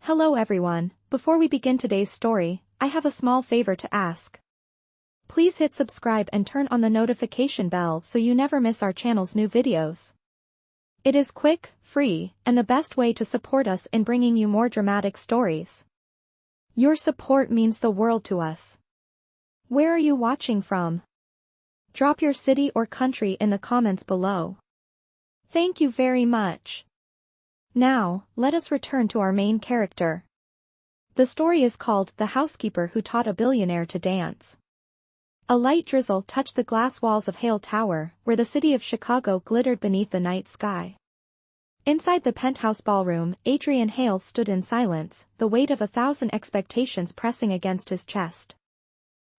Hello everyone, before we begin today's story, I have a small favor to ask. Please hit subscribe and turn on the notification bell so you never miss our channel's new videos. It is quick, free, and the best way to support us in bringing you more dramatic stories. Your support means the world to us. Where are you watching from? Drop your city or country in the comments below. Thank you very much. Now, let us return to our main character. The story is called The Housekeeper Who Taught a Billionaire to Dance. A light drizzle touched the glass walls of Hale Tower, where the city of Chicago glittered beneath the night sky. Inside the penthouse ballroom, Adrian Hale stood in silence, the weight of 1,000 expectations pressing against his chest.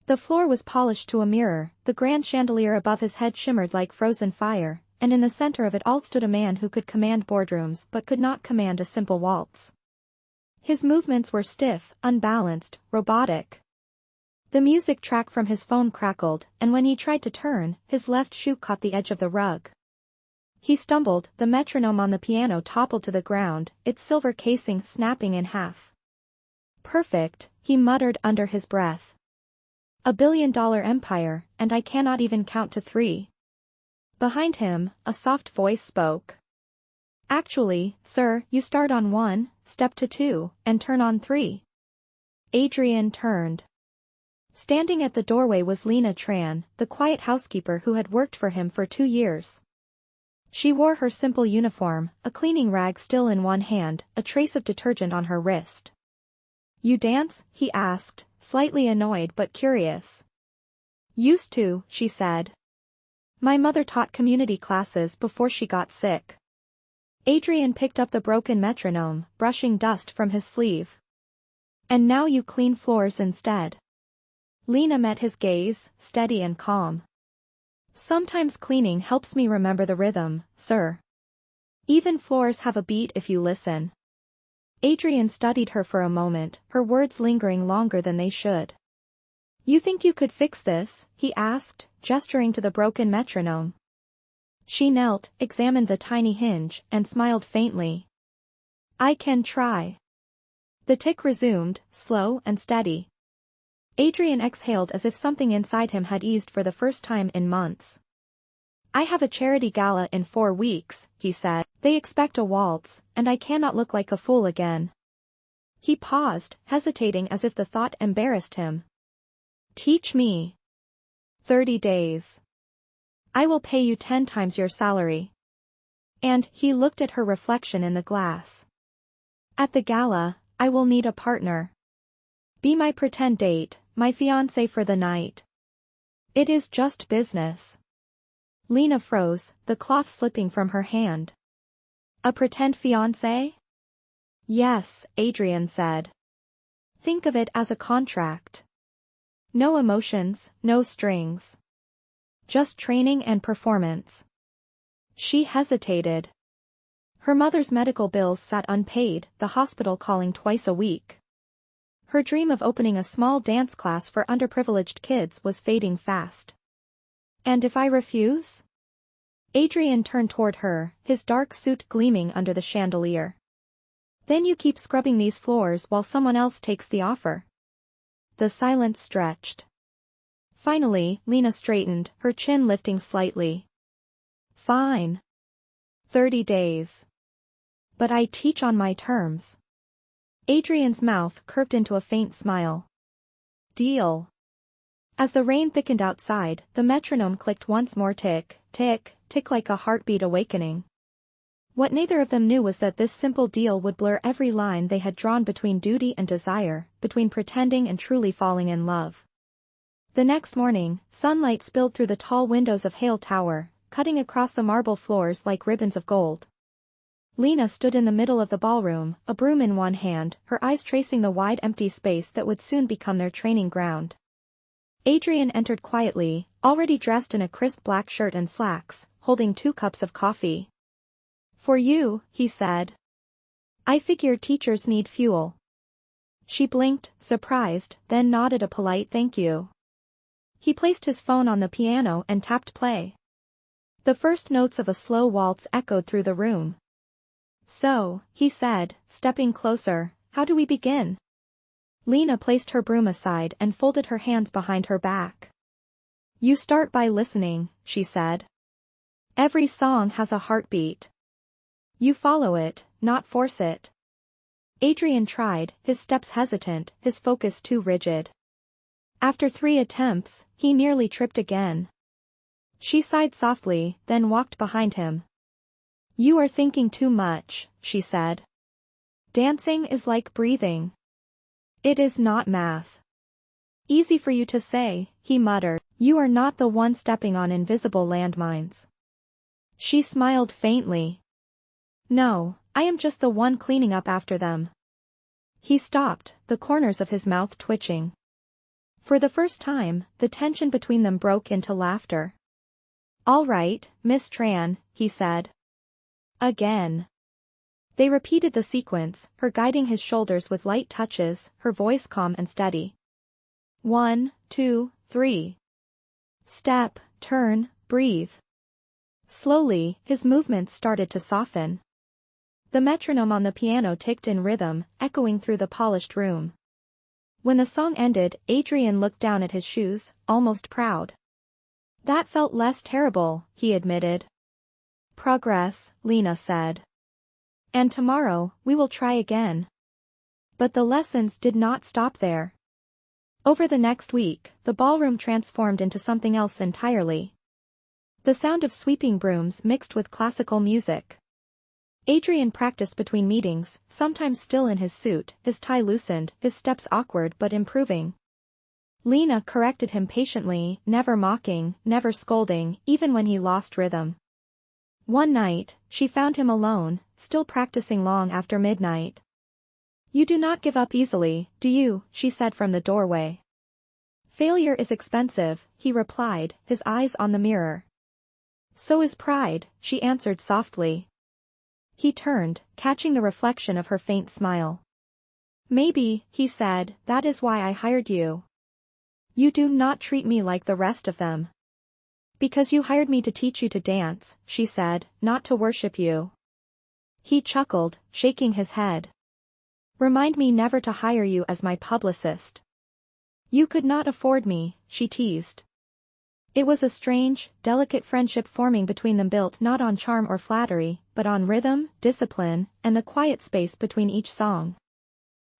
The floor was polished to a mirror, the grand chandelier above his head shimmered like frozen fire, and in the center of it all stood a man who could command boardrooms but could not command a simple waltz. His movements were stiff, unbalanced, robotic. The music track from his phone crackled, and when he tried to turn, his left shoe caught the edge of the rug. He stumbled, the metronome on the piano toppled to the ground, its silver casing snapping in half. Perfect, he muttered under his breath. $1 billion empire, and I cannot even count to 3. Behind him, a soft voice spoke. Actually, sir, you start on 1, step to 2, and turn on 3. Adrian turned. Standing at the doorway was Lina Tran, the quiet housekeeper who had worked for him for 2 years. She wore her simple uniform, a cleaning rag still in one hand, a trace of detergent on her wrist. You dance? He asked, slightly annoyed but curious. Used to, she said. My mother taught community classes before she got sick. Adrian picked up the broken metronome, brushing dust from his sleeve. And now you clean floors instead. Lina met his gaze, steady and calm. Sometimes cleaning helps me remember the rhythm, sir. Even floors have a beat if you listen. Adrian studied her for a moment, her words lingering longer than they should. You think you could fix this? He asked, gesturing to the broken metronome. She knelt, examined the tiny hinge, and smiled faintly. I can try. The tick resumed, slow and steady. Adrian exhaled as if something inside him had eased for the first time in months. I have a charity gala in 4 weeks, he said. They expect a waltz, and I cannot look like a fool again. He paused, hesitating as if the thought embarrassed him. Teach me. 30 days. I will pay you 10 times your salary. And, he looked at her reflection in the glass. At the gala, I will need a partner. Be my pretend date, my fiancé for the night. It is just business. Lina froze, the cloth slipping from her hand. A pretend fiancé? Yes, Adrian said. Think of it as a contract. No emotions, no strings. Just training and performance. She hesitated. Her mother's medical bills sat unpaid, the hospital calling twice a week. Her dream of opening a small dance class for underprivileged kids was fading fast. And if I refuse? Adrian turned toward her, his dark suit gleaming under the chandelier. Then you keep scrubbing these floors while someone else takes the offer. The silence stretched. Finally, Lina straightened, her chin lifting slightly. Fine. 30 days. But I teach on my terms. Adrian's mouth curved into a faint smile. Deal. As the rain thickened outside, the metronome clicked once more, tick, tick, tick, like a heartbeat awakening. What neither of them knew was that this simple deal would blur every line they had drawn between duty and desire, between pretending and truly falling in love. The next morning, sunlight spilled through the tall windows of Hale Tower, cutting across the marble floors like ribbons of gold. Lina stood in the middle of the ballroom, a broom in one hand, her eyes tracing the wide empty space that would soon become their training ground. Adrian entered quietly, already dressed in a crisp black shirt and slacks, holding 2 cups of coffee. For you, he said. I figured teachers need fuel. She blinked, surprised, then nodded a polite thank you. He placed his phone on the piano and tapped play. The first notes of a slow waltz echoed through the room. So, he said, stepping closer, How do we begin? Lina placed her broom aside and folded her hands behind her back. You start by listening, she said. Every song has a heartbeat. You follow it, not force it. Adrian tried, his steps hesitant, his focus too rigid. After 3 attempts, he nearly tripped again. She sighed softly, then walked behind him. You are thinking too much, she said. Dancing is like breathing. It is not math. Easy for you to say, he muttered. You are not the one stepping on invisible landmines. She smiled faintly. No, I am just the one cleaning up after them. He stopped, the corners of his mouth twitching. For the first time, the tension between them broke into laughter. All right, Miss Tran, he said. Again. They repeated the sequence, her guiding his shoulders with light touches, her voice calm and steady. 1, 2, 3. Step, turn, breathe. Slowly, his movements started to soften. The metronome on the piano ticked in rhythm, echoing through the polished room. When the song ended, Adrian looked down at his shoes, almost proud. That felt less terrible, he admitted. Progress, Lina said. And tomorrow, we will try again. But the lessons did not stop there. Over the next week, the ballroom transformed into something else entirely. The sound of sweeping brooms mixed with classical music. Adrian practiced between meetings, sometimes still in his suit, his tie loosened, his steps awkward but improving. Lina corrected him patiently, never mocking, never scolding, even when he lost rhythm. One night, she found him alone, still practicing long after midnight. You do not give up easily, do you? She said from the doorway. Failure is expensive, he replied, his eyes on the mirror. So is pride, she answered softly. He turned, catching the reflection of her faint smile. Maybe, he said, that is why I hired you. You do not treat me like the rest of them. Because you hired me to teach you to dance, she said, not to worship you. He chuckled, shaking his head. Remind me never to hire you as my publicist. You could not afford me, she teased. It was a strange, delicate friendship forming between them, built not on charm or flattery, but on rhythm, discipline, and the quiet space between each song.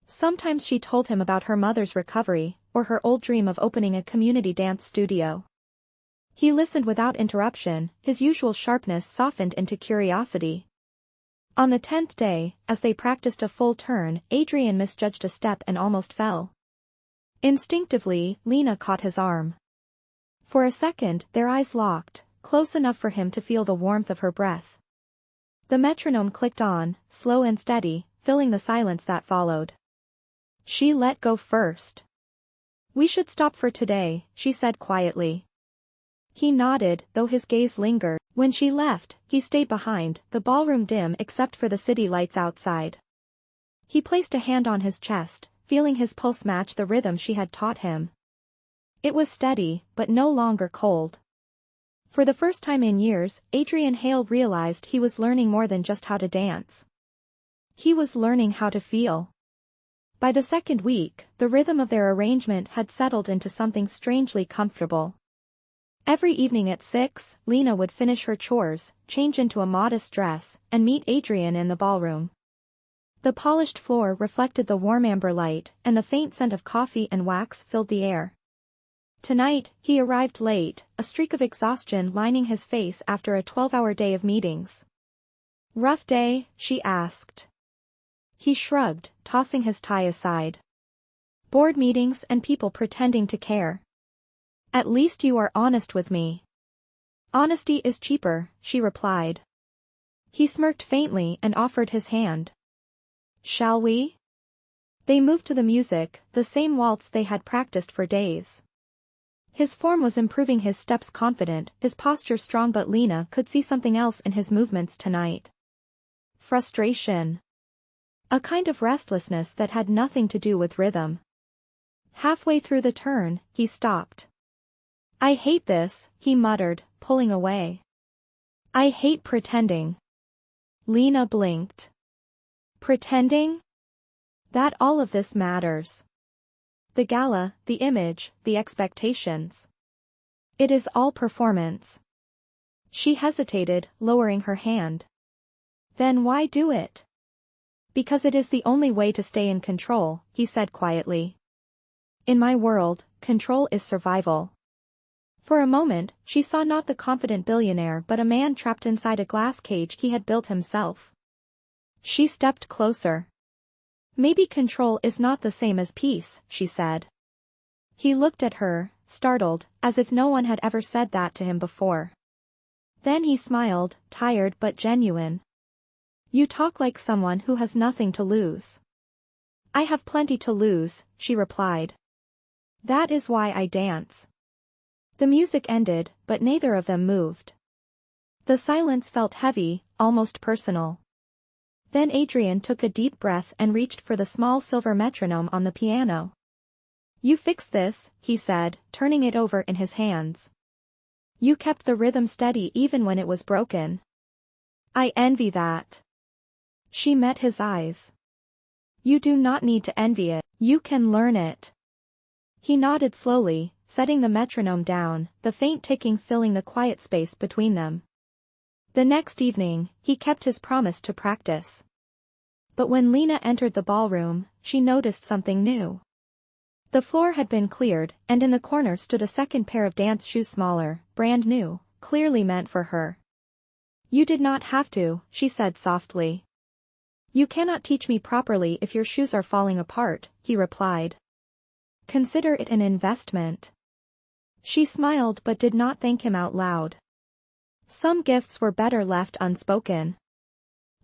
Sometimes she told him about her mother's recovery, or her old dream of opening a community dance studio. He listened without interruption, his usual sharpness softened into curiosity. On the 10th day, as they practiced a full turn, Adrian misjudged a step and almost fell. Instinctively, Lina caught his arm. For a second, their eyes locked, close enough for him to feel the warmth of her breath. The metronome clicked on, slow and steady, filling the silence that followed. She let go first. We should stop for today, she said quietly. He nodded, though his gaze lingered. When she left, he stayed behind, the ballroom dim except for the city lights outside. He placed a hand on his chest, feeling his pulse match the rhythm she had taught him. It was steady, but no longer cold. For the first time in years, Adrian Hale realized he was learning more than just how to dance. He was learning how to feel. By the second week, the rhythm of their arrangement had settled into something strangely comfortable. Every evening at 6, Lina would finish her chores, change into a modest dress, and meet Adrian in the ballroom. The polished floor reflected the warm amber light, and the faint scent of coffee and wax filled the air. Tonight, he arrived late, a streak of exhaustion lining his face after a 12-hour day of meetings. Rough day, she asked. He shrugged, tossing his tie aside. Board meetings and people pretending to care. At least you are honest with me. Honesty is cheaper, she replied. He smirked faintly and offered his hand. Shall we? They moved to the music, the same waltz they had practiced for days. His form was improving, his steps confident, his posture strong, but Lina could see something else in his movements tonight. Frustration. A kind of restlessness that had nothing to do with rhythm. Halfway through the turn, he stopped. I hate this, he muttered, pulling away. I hate pretending. Lina blinked. Pretending? That all of this matters. The gala, the image, the expectations. It is all performance. She hesitated, lowering her hand. Then why do it? Because it is the only way to stay in control, he said quietly. In my world, control is survival. For a moment, she saw not the confident billionaire but a man trapped inside a glass cage he had built himself. She stepped closer. Maybe control is not the same as peace, she said. He looked at her, startled, as if no one had ever said that to him before. Then he smiled, tired but genuine. You talk like someone who has nothing to lose. I have plenty to lose, she replied. That is why I dance. The music ended, but neither of them moved. The silence felt heavy, almost personal. Then Adrian took a deep breath and reached for the small silver metronome on the piano. You fixed this, he said, turning it over in his hands. You kept the rhythm steady even when it was broken. I envy that. She met his eyes. You do not need to envy it, you can learn it. He nodded slowly, setting the metronome down, the faint ticking filling the quiet space between them. The next evening, he kept his promise to practice. But when Lina entered the ballroom, she noticed something new. The floor had been cleared, and in the corner stood a second pair of dance shoes smaller, brand new, clearly meant for her. You did not have to, she said softly. You cannot teach me properly if your shoes are falling apart, he replied. Consider it an investment. She smiled but did not thank him out loud. Some gifts were better left unspoken.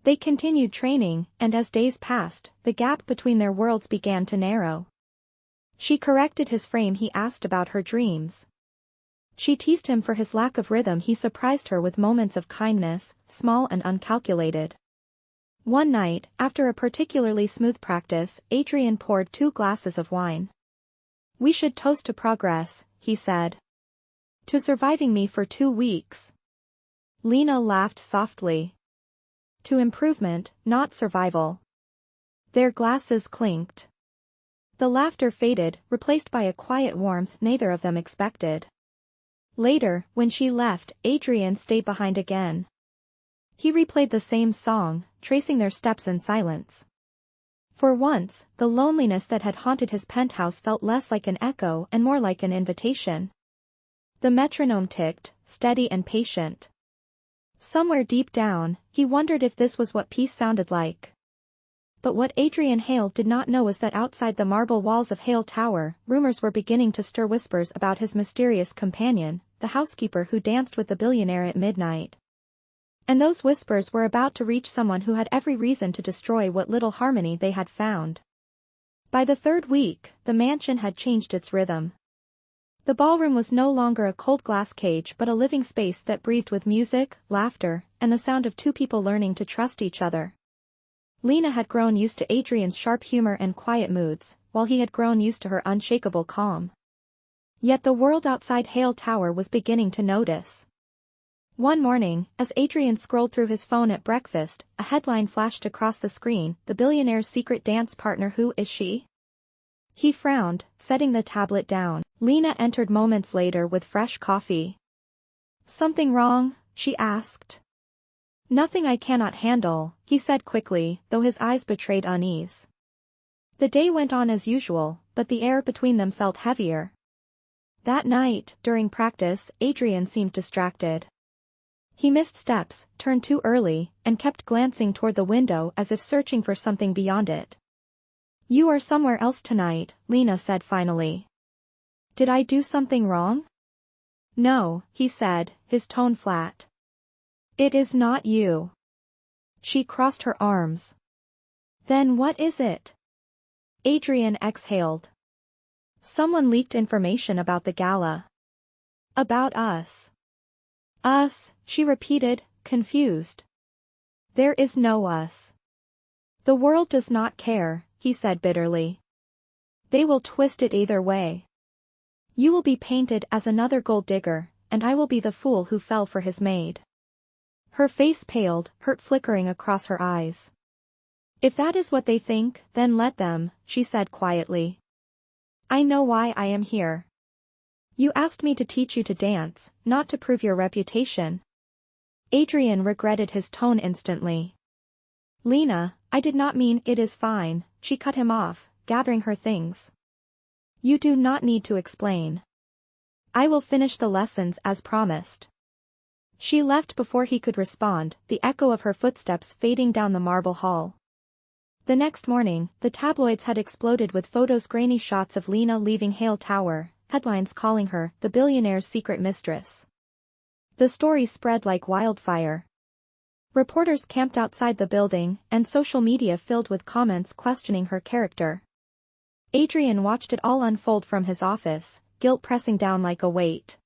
They continued training, and as days passed, the gap between their worlds began to narrow. She corrected his frame, he asked about her dreams. She teased him for his lack of rhythm, he surprised her with moments of kindness, small and uncalculated. One night, after a particularly smooth practice, Adrian poured 2 glasses of wine. We should toast to progress, he said. To surviving me for 2 weeks. Lina laughed softly. To improvement, not survival. Their glasses clinked. The laughter faded, replaced by a quiet warmth neither of them expected. Later, when she left, Adrian stayed behind again. He replayed the same song, tracing their steps in silence. For once, the loneliness that had haunted his penthouse felt less like an echo and more like an invitation. The metronome ticked, steady and patient. Somewhere deep down, he wondered if this was what peace sounded like. But what Adrian Hale did not know was that outside the marble walls of Hale Tower, rumors were beginning to stir, whispers about his mysterious companion, the housekeeper who danced with the billionaire at midnight. And those whispers were about to reach someone who had every reason to destroy what little harmony they had found. By the 3rd week, the mansion had changed its rhythm. The ballroom was no longer a cold glass cage but a living space that breathed with music, laughter, and the sound of 2 people learning to trust each other. Lina had grown used to Adrian's sharp humor and quiet moods, while he had grown used to her unshakable calm. Yet the world outside Hale Tower was beginning to notice. One morning, as Adrian scrolled through his phone at breakfast, a headline flashed across the screen, "The billionaire's secret dance partner, who is she?" He frowned, setting the tablet down. Lina entered moments later with fresh coffee. Something wrong? She asked. Nothing I cannot handle, he said quickly, though his eyes betrayed unease. The day went on as usual, but the air between them felt heavier. That night, during practice, Adrian seemed distracted. He missed steps, turned too early, and kept glancing toward the window as if searching for something beyond it. You are somewhere else tonight, Lina said finally. Did I do something wrong? No, he said, his tone flat. It is not you. She crossed her arms. Then what is it? Adrian exhaled. Someone leaked information about the gala. About us. Us, she repeated, confused. There is no us. The world does not care, he said bitterly. They will twist it either way. You will be painted as another gold digger, and I will be the fool who fell for his maid. Her face paled, hurt flickering across her eyes. If that is what they think, then let them, she said quietly. I know why I am here. You asked me to teach you to dance, not to prove your reputation. Adrian regretted his tone instantly. Lina, I did not mean it is fine, she cut him off, gathering her things. You do not need to explain. I will finish the lessons as promised. She left before he could respond, the echo of her footsteps fading down the marble hall. The next morning, the tabloids had exploded with photos, grainy shots of Lina leaving Hale Tower, headlines calling her the billionaire's secret mistress. The story spread like wildfire. Reporters camped outside the building, and social media filled with comments questioning her character. Adrian watched it all unfold from his office, guilt pressing down like a weight.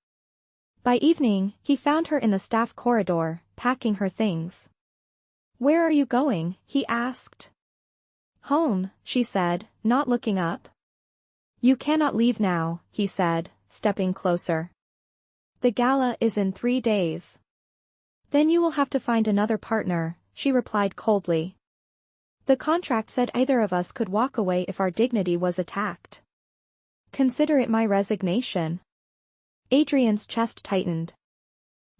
By evening, he found her in the staff corridor, packing her things. Where are you going? He asked. Home, she said, not looking up. You cannot leave now, he said, stepping closer. The gala is in 3 days. Then you will have to find another partner, she replied coldly. The contract said either of us could walk away if our dignity was attacked. Consider it my resignation. Adrian's chest tightened.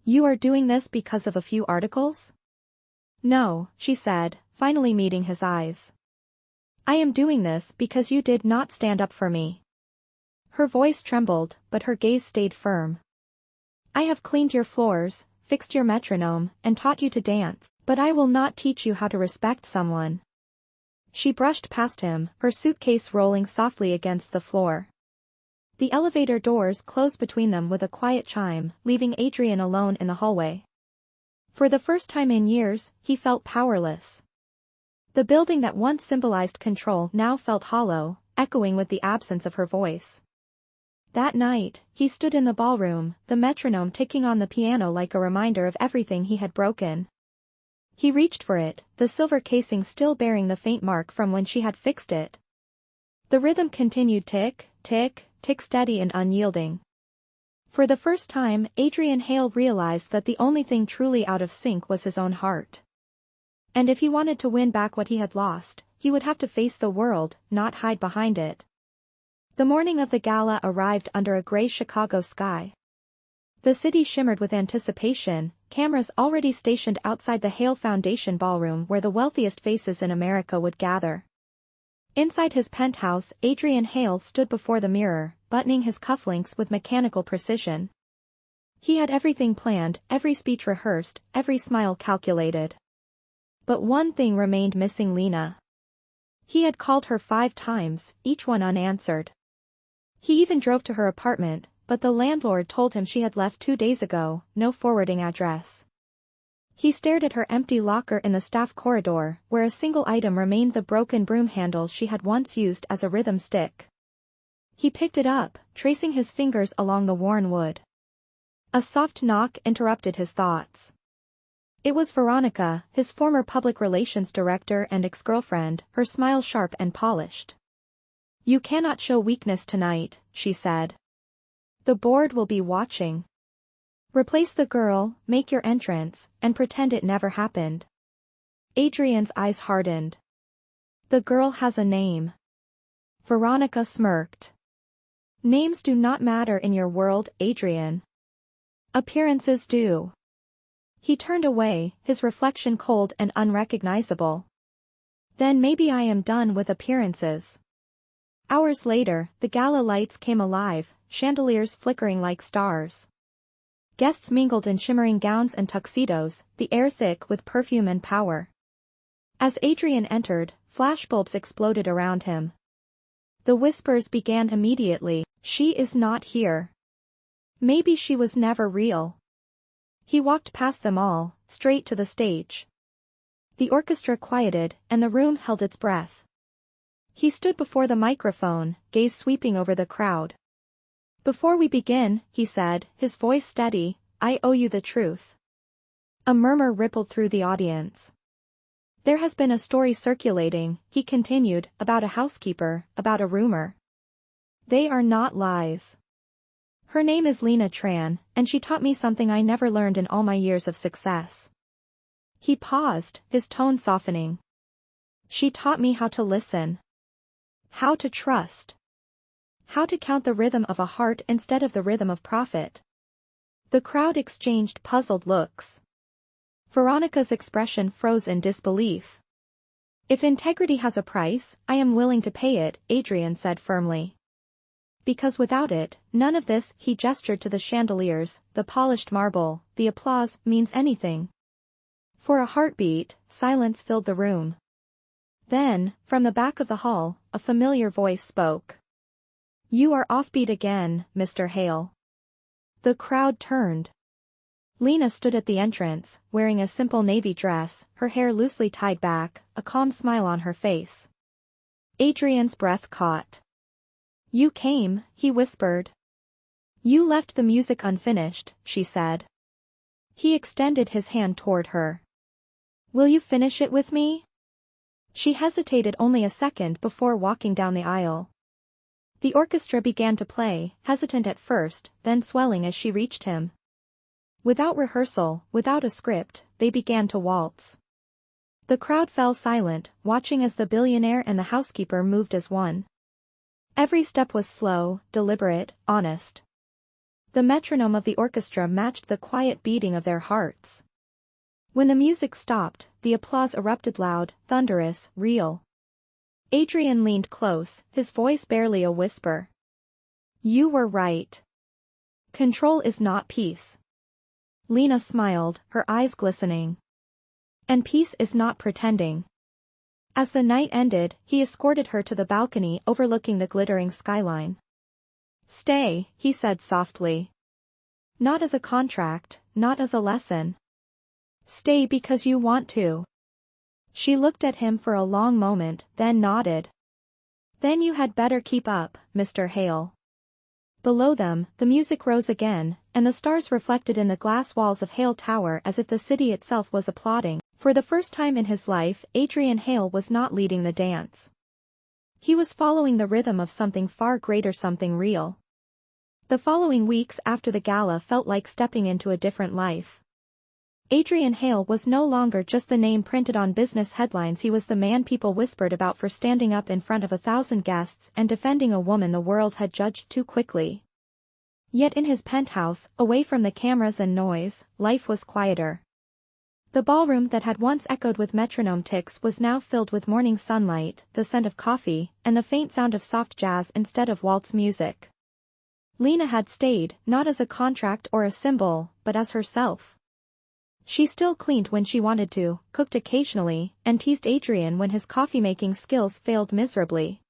You are doing this because of a few articles? No, she said, finally meeting his eyes. I am doing this because you did not stand up for me. Her voice trembled, but her gaze stayed firm. I have cleaned your floors, fixed your metronome, and taught you to dance, but I will not teach you how to respect someone. She brushed past him, her suitcase rolling softly against the floor. The elevator doors closed between them with a quiet chime, leaving Adrian alone in the hallway. For the first time in years, he felt powerless. The building that once symbolized control now felt hollow, echoing with the absence of her voice. That night, he stood in the ballroom, the metronome ticking on the piano like a reminder of everything he had broken. He reached for it, the silver casing still bearing the faint mark from when she had fixed it. The rhythm continued tick, tick, tick, steady and unyielding. For the first time, Adrian Hale realized that the only thing truly out of sync was his own heart. And if he wanted to win back what he had lost, he would have to face the world, not hide behind it. The morning of the gala arrived under a gray Chicago sky. The city shimmered with anticipation, cameras already stationed outside the Hale Foundation ballroom where the wealthiest faces in America would gather. Inside his penthouse, Adrian Hale stood before the mirror, buttoning his cufflinks with mechanical precision. He had everything planned, every speech rehearsed, every smile calculated. But one thing remained missing: Lina. He had called her 5 times, each one unanswered. He even drove to her apartment, but the landlord told him she had left 2 days ago, no forwarding address. He stared at her empty locker in the staff corridor, where a single item remained: the broken broom handle she had once used as a rhythm stick. He picked it up, tracing his fingers along the worn wood. A soft knock interrupted his thoughts. It was Veronica, his former public relations director and ex-girlfriend, her smile sharp and polished. You cannot show weakness tonight, she said. The board will be watching. Replace the girl, make your entrance, and pretend it never happened. Adrian's eyes hardened. The girl has a name. Veronica smirked. Names do not matter in your world, Adrian. Appearances do. He turned away, his reflection cold and unrecognizable. Then maybe I am done with appearances. Hours later, the gala lights came alive, chandeliers flickering like stars. Guests mingled in shimmering gowns and tuxedos, the air thick with perfume and power. As Adrian entered, flashbulbs exploded around him. The whispers began immediately: she is not here. Maybe she was never real. He walked past them all, straight to the stage. The orchestra quieted, and the room held its breath. He stood before the microphone, gaze sweeping over the crowd. Before we begin, he said, his voice steady, I owe you the truth. A murmur rippled through the audience. There has been a story circulating, he continued, about a housekeeper, about a rumor. They are not lies. Her name is Lina Tran, and she taught me something I never learned in all my years of success. He paused, his tone softening. She taught me how to listen. How to trust. How to count the rhythm of a heart instead of the rhythm of profit. The crowd exchanged puzzled looks. Veronica's expression froze in disbelief. If integrity has a price, I am willing to pay it, Adrian said firmly. Because without it, none of this, he gestured to the chandeliers, the polished marble, the applause, means anything. For a heartbeat, silence filled the room. Then, from the back of the hall, a familiar voice spoke. You are offbeat again, Mr. Hale. The crowd turned. Lina stood at the entrance, wearing a simple navy dress, her hair loosely tied back, a calm smile on her face. Adrian's breath caught. You came, he whispered. You left the music unfinished, she said. He extended his hand toward her. Will you finish it with me? She hesitated only a second before walking down the aisle. The orchestra began to play, hesitant at first, then swelling as she reached him. Without rehearsal, without a script, they began to waltz. The crowd fell silent, watching as the billionaire and the housekeeper moved as one. Every step was slow, deliberate, honest. The metronome of the orchestra matched the quiet beating of their hearts. When the music stopped, the applause erupted loud, thunderous, real. Adrian leaned close, his voice barely a whisper. You were right. Control is not peace. Lina smiled, her eyes glistening. And peace is not pretending. As the night ended, he escorted her to the balcony overlooking the glittering skyline. Stay, he said softly. Not as a contract, not as a lesson. Stay because you want to. She looked at him for a long moment, then nodded. Then you had better keep up, Mr. Hale. Below them, the music rose again, and the stars reflected in the glass walls of Hale Tower as if the city itself was applauding. For the first time in his life, Adrian Hale was not leading the dance. He was following the rhythm of something far greater, something real. The following weeks after the gala felt like stepping into a different life. Adrian Hale was no longer just the name printed on business headlines, he was the man people whispered about for standing up in front of 1,000 guests and defending a woman the world had judged too quickly. Yet in his penthouse, away from the cameras and noise, life was quieter. The ballroom that had once echoed with metronome ticks was now filled with morning sunlight, the scent of coffee, and the faint sound of soft jazz instead of waltz music. Lina had stayed, not as a contract or a symbol, but as herself. She still cleaned when she wanted to, cooked occasionally, and teased Adrian when his coffee-making skills failed miserably.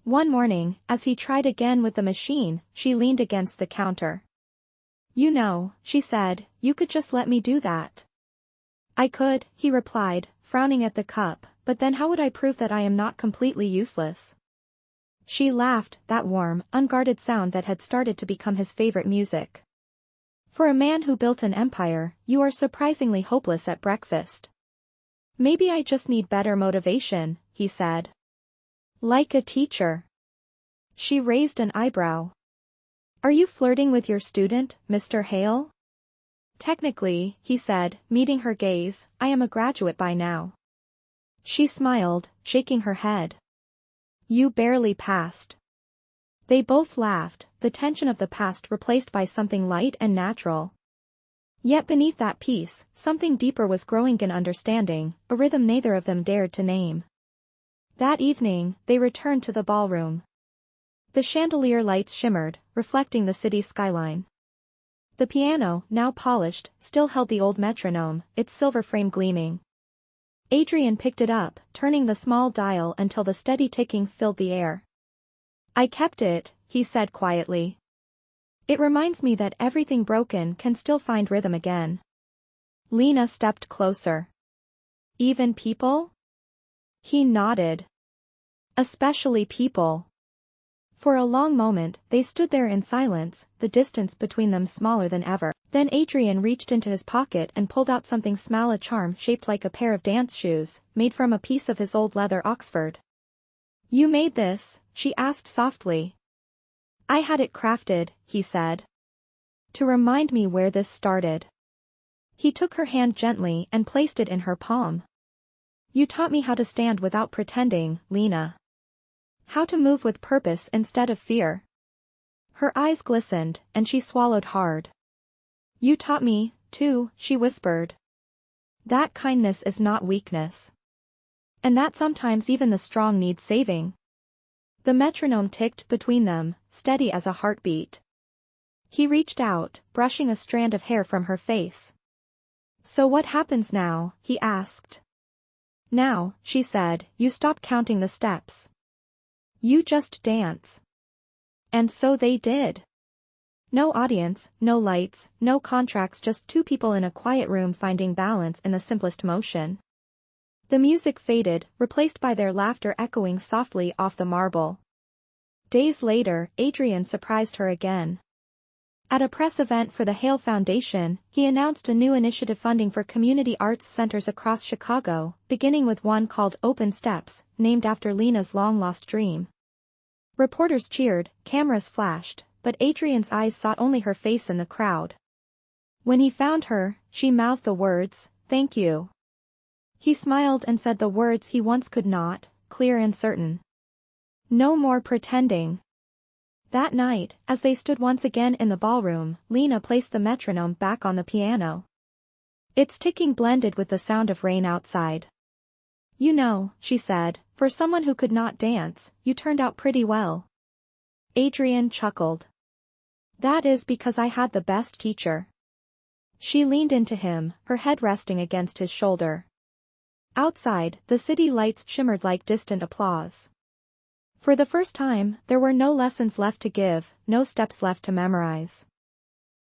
One morning, as he tried again with the machine, she leaned against the counter. You know, she said, you could just let me do that. I could, he replied, frowning at the cup, but then how would I prove that I am not completely useless? She laughed, that warm, unguarded sound that had started to become his favorite music. For a man who built an empire, you are surprisingly hopeless at breakfast. Maybe I just need better motivation, he said. Like a teacher. She raised an eyebrow. Are you flirting with your student, Mr. Hale? Technically, he said, meeting her gaze, I am a graduate by now. She smiled, shaking her head. You barely passed. They both laughed, the tension of the past replaced by something light and natural. Yet beneath that peace, something deeper was growing, an understanding, a rhythm neither of them dared to name. That evening, they returned to the ballroom. The chandelier lights shimmered, reflecting the city skyline. The piano, now polished, still held the old metronome, its silver frame gleaming. Adrian picked it up, turning the small dial until the steady ticking filled the air. I kept it, he said quietly. It reminds me that everything broken can still find rhythm again. Lina stepped closer. Even people? He nodded. Especially people. For a long moment, they stood there in silence, the distance between them smaller than ever. Then Adrian reached into his pocket and pulled out something small, a charm shaped like a pair of dance shoes, made from a piece of his old leather Oxford. You made this? She asked softly. I had it crafted, he said. To remind me where this started. He took her hand gently and placed it in her palm. You taught me how to stand without pretending, Lina. How to move with purpose instead of fear. Her eyes glistened, and she swallowed hard. You taught me, too, she whispered. That kindness is not weakness. And that sometimes even the strong need saving. The metronome ticked between them, steady as a heartbeat. He reached out, brushing a strand of hair from her face. So what happens now? He asked. Now, she said, you stop counting the steps. You just dance. And so they did. No audience, no lights, no contracts, just two people in a quiet room finding balance in the simplest motion. The music faded, replaced by their laughter echoing softly off the marble. Days later, Adrian surprised her again. At a press event for the Hale Foundation, he announced a new initiative funding for community arts centers across Chicago, beginning with one called Open Steps, named after Lina's long-lost dream. Reporters cheered, cameras flashed, but Adrian's eyes sought only her face in the crowd. When he found her, she mouthed the words, "Thank you." He smiled and said the words he once could not, clear and certain. No more pretending. That night, as they stood once again in the ballroom, Lina placed the metronome back on the piano. Its ticking blended with the sound of rain outside. You know, she said, for someone who could not dance, you turned out pretty well. Adrian chuckled. That is because I had the best teacher. She leaned into him, her head resting against his shoulder. Outside, the city lights shimmered like distant applause. For the first time, there were no lessons left to give, no steps left to memorize.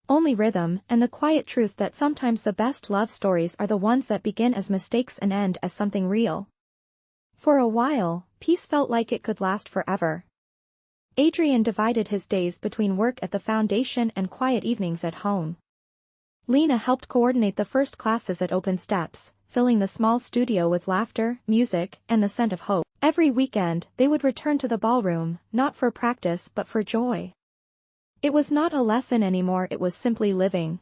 Only rhythm and the quiet truth that sometimes the best love stories are the ones that begin as mistakes and end as something real. For a while, peace felt like it could last forever. Adrian divided his days between work at the foundation and quiet evenings at home. Lina helped coordinate the first classes at Open Steps, filling the small studio with laughter, music, and the scent of hope. Every weekend, they would return to the ballroom, not for practice but for joy. It was not a lesson anymore, it was simply living.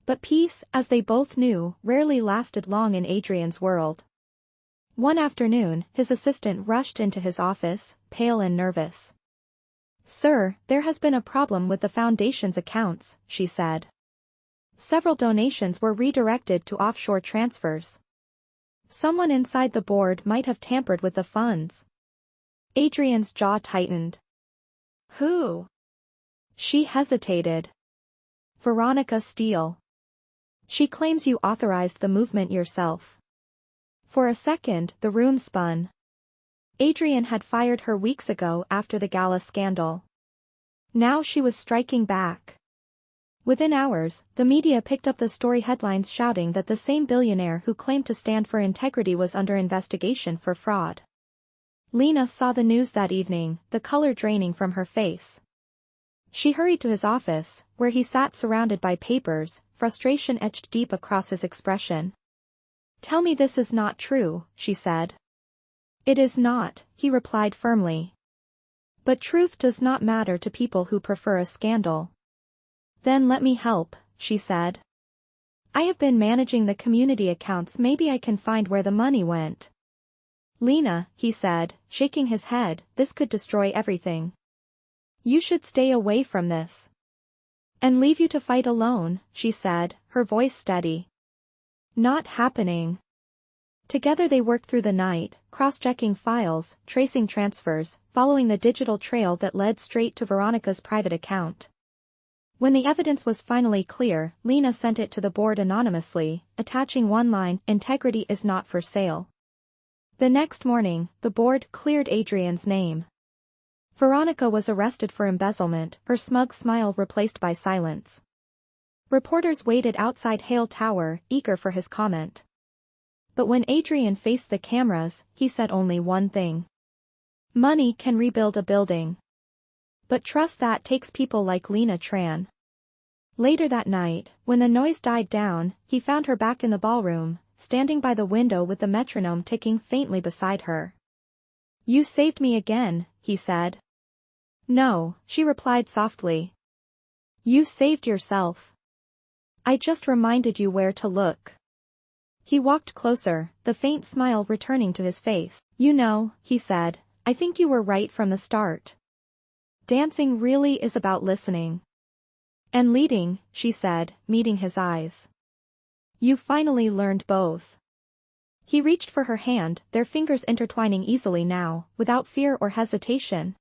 But peace, as they both knew, rarely lasted long in Adrian's world. One afternoon, his assistant rushed into his office, pale and nervous. Sir, there has been a problem with the foundation's accounts, she said. Several donations were redirected to offshore transfers. Someone inside the board might have tampered with the funds. Adrian's jaw tightened. Who? She hesitated. Veronica Steele. She claims you authorized the movement yourself. For a second, the room spun. Adrian had fired her weeks ago after the gala scandal. Now she was striking back. Within hours, the media picked up the story headlines shouting that the same billionaire who claimed to stand for integrity was under investigation for fraud. Lina saw the news that evening, the color draining from her face. She hurried to his office, where he sat surrounded by papers, frustration etched deep across his expression. Tell me this is not true, she said. It is not, he replied firmly. But truth does not matter to people who prefer a scandal. Then let me help, she said. I have been managing the community accounts, maybe I can find where the money went. Lina, he said, shaking his head, this could destroy everything. You should stay away from this. And leave you to fight alone, she said, her voice steady. Not happening. Together they worked through the night, cross-checking files, tracing transfers, following the digital trail that led straight to Veronica's private account. When the evidence was finally clear, Lina sent it to the board anonymously, attaching one line, "Integrity is not for sale." The next morning, the board cleared Adrian's name. Veronica was arrested for embezzlement, her smug smile replaced by silence. Reporters waited outside Hale Tower, eager for his comment. But when Adrian faced the cameras, he said only one thing. Money can rebuild a building. But trust that takes people like Lina Tran. Later that night, when the noise died down, he found her back in the ballroom, standing by the window with the metronome ticking faintly beside her. You saved me again, he said. No, she replied softly. You saved yourself. I just reminded you where to look. He walked closer, the faint smile returning to his face. "You know," he said, "I think you were right from the start. Dancing really is about listening. And leading," she said, meeting his eyes. "You finally learned both." He reached for her hand, their fingers intertwining easily now, without fear or hesitation.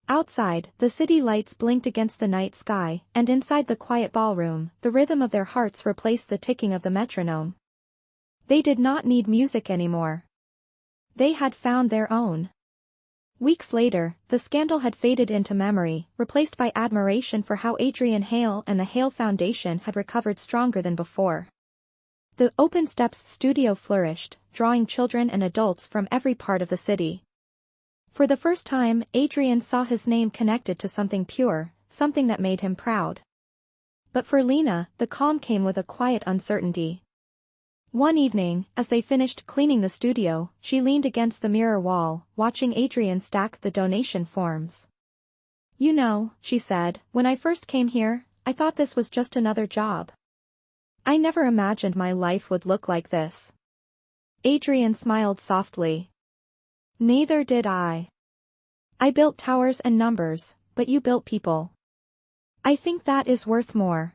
Outside, the city lights blinked against the night sky, and inside the quiet ballroom, the rhythm of their hearts replaced the ticking of the metronome. They did not need music anymore. They had found their own. Weeks later, the scandal had faded into memory, replaced by admiration for how Adrian Hale and the Hale Foundation had recovered stronger than before. The Open Steps studio flourished, drawing children and adults from every part of the city. For the first time, Adrian saw his name connected to something pure, something that made him proud. But for Lina, the calm came with a quiet uncertainty. One evening, as they finished cleaning the studio, she leaned against the mirror wall, watching Adrian stack the donation forms. "You know," she said, "when I first came here, I thought this was just another job. I never imagined my life would look like this." Adrian smiled softly. "Neither did I. I built towers and numbers, but you built people. I think that is worth more."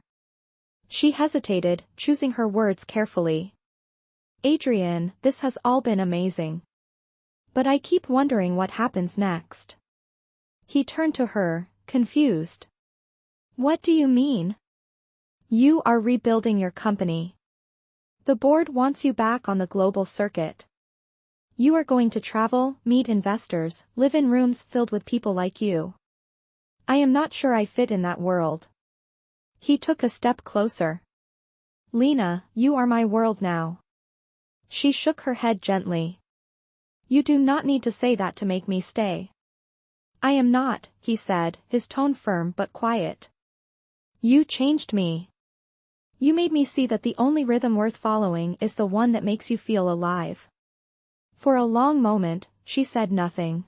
She hesitated, choosing her words carefully. "Adrian, this has all been amazing. But I keep wondering what happens next." He turned to her, confused. "What do you mean?" "You are rebuilding your company. The board wants you back on the global circuit. You are going to travel, meet investors, live in rooms filled with people like you. I am not sure I fit in that world." He took a step closer. "Lina, you are my world now." She shook her head gently. "You do not need to say that to make me stay." "I am not," he said, his tone firm but quiet. "You changed me. You made me see that the only rhythm worth following is the one that makes you feel alive." For a long moment, she said nothing.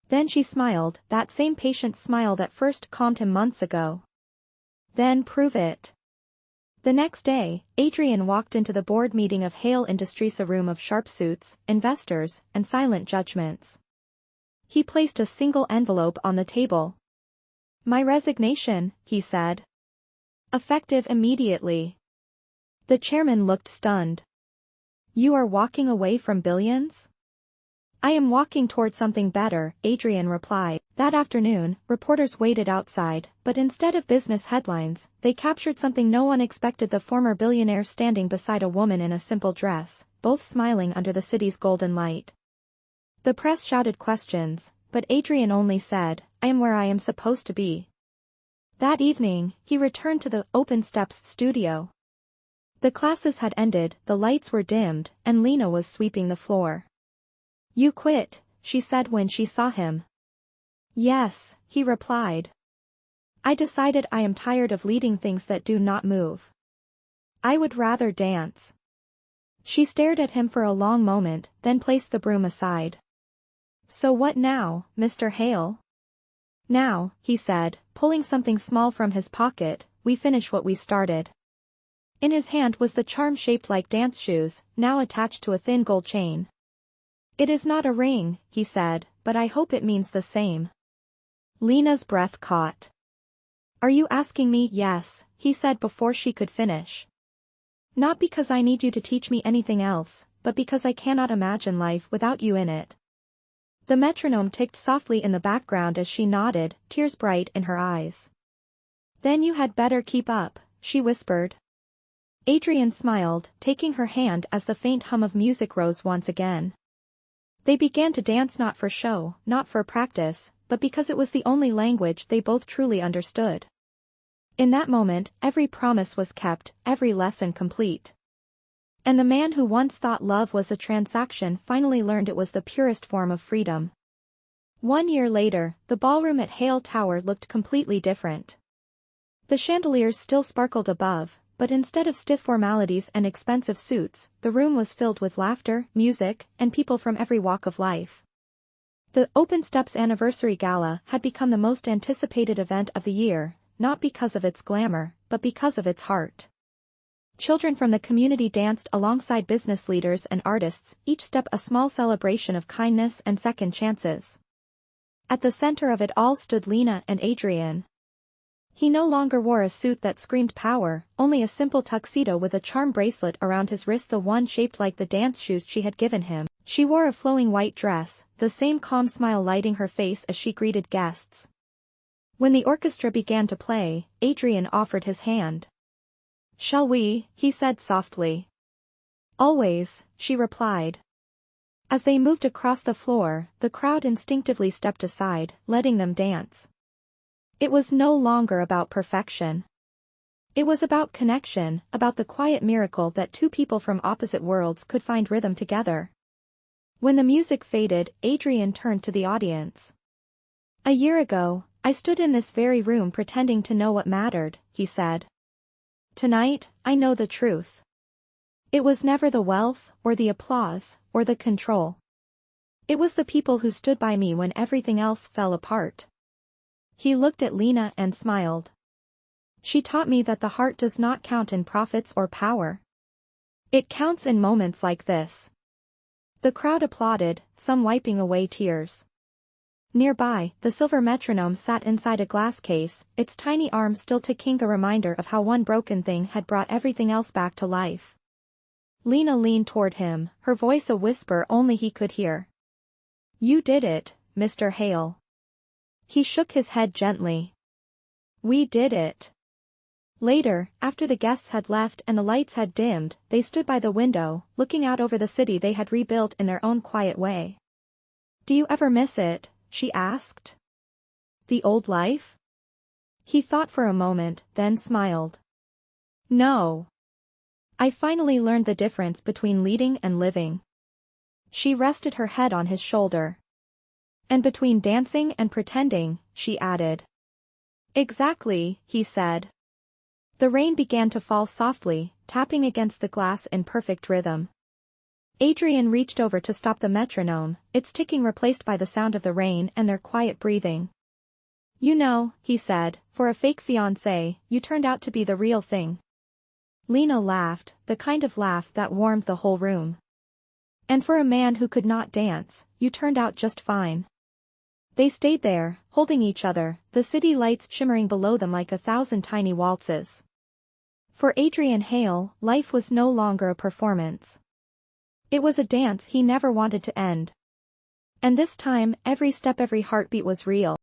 Then she smiled, that same patient smile that first calmed him months ago. "Then prove it." The next day, Adrian walked into the board meeting of Hale Industries, a room of sharp suits, investors, and silent judgments. He placed a single envelope on the table. "My resignation," he said. "Effective immediately." The chairman looked stunned. "You are walking away from billions?" "I am walking toward something better," Adrian replied. That afternoon, reporters waited outside, but instead of business headlines, they captured something no one expected: the former billionaire standing beside a woman in a simple dress, both smiling under the city's golden light. The press shouted questions, but Adrian only said, "I am where I am supposed to be." That evening, he returned to the Open Steps studio. The classes had ended, the lights were dimmed, and Lina was sweeping the floor. "You quit," she said when she saw him. "Yes," he replied. "I decided I am tired of leading things that do not move. I would rather dance." She stared at him for a long moment, then placed the broom aside. "So what now, Mr. Hale?" "Now," he said, pulling something small from his pocket, "we finish what we started." In his hand was the charm shaped like dance shoes, now attached to a thin gold chain. "It is not a ring," he said, "but I hope it means the same." Lina's breath caught. "Are you asking me?" "Yes," he said before she could finish. "Not because I need you to teach me anything else, but because I cannot imagine life without you in it." The metronome ticked softly in the background as she nodded, tears bright in her eyes. "Then you had better keep up," she whispered. Adrian smiled, taking her hand as the faint hum of music rose once again. They began to dance, not for show, not for practice, but because it was the only language they both truly understood. In that moment, every promise was kept, every lesson complete. And the man who once thought love was a transaction finally learned it was the purest form of freedom. 1 year later, the ballroom at Hale Tower looked completely different. The chandeliers still sparkled above, but instead of stiff formalities and expensive suits, the room was filled with laughter, music, and people from every walk of life. The Open Steps Anniversary Gala had become the most anticipated event of the year, not because of its glamour, but because of its heart. Children from the community danced alongside business leaders and artists, each step a small celebration of kindness and second chances. At the center of it all stood Lina and Adrian. He no longer wore a suit that screamed power, only a simple tuxedo with a charm bracelet around his wrist, the one shaped like the dance shoes she had given him. She wore a flowing white dress, the same calm smile lighting her face as she greeted guests. When the orchestra began to play, Adrian offered his hand. "Shall we?" he said softly. "Always," she replied. As they moved across the floor, the crowd instinctively stepped aside, letting them dance. It was no longer about perfection. It was about connection, about the quiet miracle that two people from opposite worlds could find rhythm together. When the music faded, Adrian turned to the audience. "A year ago, I stood in this very room pretending to know what mattered," he said. "Tonight, I know the truth. It was never the wealth, or the applause, or the control. It was the people who stood by me when everything else fell apart." He looked at Lina and smiled. "She taught me that the heart does not count in profits or power. It counts in moments like this." The crowd applauded, some wiping away tears. Nearby, the silver metronome sat inside a glass case, its tiny arm still ticking, a reminder of how one broken thing had brought everything else back to life. Lina leaned toward him, her voice a whisper only he could hear. "You did it, Mr. Hale." He shook his head gently. "We did it." Later, after the guests had left and the lights had dimmed, they stood by the window, looking out over the city they had rebuilt in their own quiet way. "Do you ever miss it?" she asked. "The old life?" He thought for a moment, then smiled. "No. I finally learned the difference between leading and living." She rested her head on his shoulder. "And between dancing and pretending," she added. "Exactly," he said. The rain began to fall softly, tapping against the glass in perfect rhythm. Adrian reached over to stop the metronome, its ticking replaced by the sound of the rain and their quiet breathing. "You know," he said, "for a fake fiancé, you turned out to be the real thing." Lina laughed, the kind of laugh that warmed the whole room. "And for a man who could not dance, you turned out just fine." They stayed there, holding each other, the city lights shimmering below them like 1,000 tiny waltzes. For Adrian Hale, life was no longer a performance. It was a dance he never wanted to end. And this time, every step, every heartbeat was real.